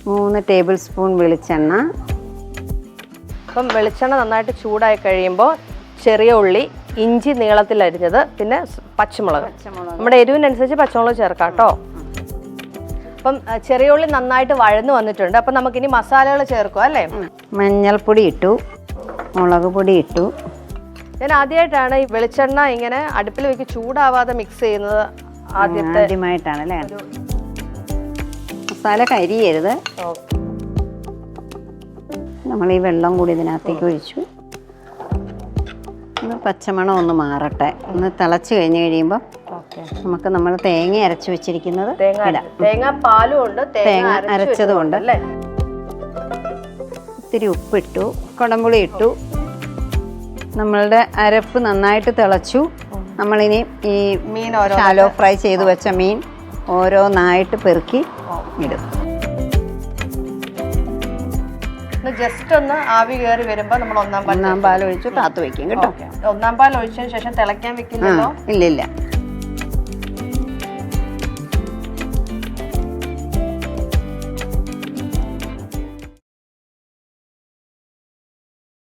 3 table spoon വെളിച്ചെണ്ണ. അപ്പം വെളിച്ചെണ്ണ നന്നായിട്ട് ചൂടായി കഴിയുമ്പോൾ ചെറിയ ഉള്ളി, ഇഞ്ചി നീളത്തിൽ അരിഞ്ഞത്, പിന്നെ പച്ചമുളക്. നമ്മുടെ എരിവിനനുസരിച്ച് പച്ചമുളക് ചേർക്കാം കേട്ടോ. അപ്പം ചെറിയ ഉള്ളി നന്നായിട്ട് വഴന്നു വന്നിട്ടുണ്ട്. അപ്പം നമുക്കിനി മസാലകൾ ചേർക്കുക അല്ലേ? മഞ്ഞൾപ്പൊടി ഇട്ടു, മുളക് പൊടി ഇട്ടു. ഞാൻ ആദ്യമായിട്ടാണ് ഈ വെളിച്ചെണ്ണ ഇങ്ങനെ അടുപ്പിൽ വെച്ച് ചൂടാവാതെ മിക്സ് ചെയ്യുന്നത്. ആദ്യമായിട്ടാണ് അല്ലേ? മസാല കരിയരുത്. നമ്മൾ ഈ വെള്ളം കൂടി ഇതിനകത്തേക്ക് ഒഴിച്ചു. ഒന്ന് പച്ചമണം ഒന്ന് മാറട്ടെ. ഒന്ന് തിളച്ച് കഴിഞ്ഞ് കഴിയുമ്പോൾ നമുക്ക് നമ്മൾ തേങ്ങ അരച്ച് വെച്ചിരിക്കുന്നത് തേങ്ങ പാലും ഉണ്ട്, തേങ്ങ അരച്ചതും ഉണ്ട്. ഇത്തിരി ഉപ്പിട്ടു, കുടംപുളി ഇട്ടു. നമ്മളുടെ അരപ്പ് നന്നായിട്ട് തിളച്ചു. നമ്മളിനി ഈ മീൻ ഷാലോ ഫ്രൈ ചെയ്ത് വെച്ച മീൻ ഓരോന്നായിട്ട് പെറുക്കി ഇടും. ജസ്റ്റ് ഒന്ന് ആവി കയറി വരുമ്പോൾ നമ്മൾ ഒന്നാം പാൽ ഒഴിച്ചു കാത്തു വെക്കും കേട്ടോ. ഒന്നാം പാൽ ഒഴിച്ചതിന് ശേഷം തിളയ്ക്കാൻ വെക്കില്ലല്ലോ? ഇല്ലില്ല.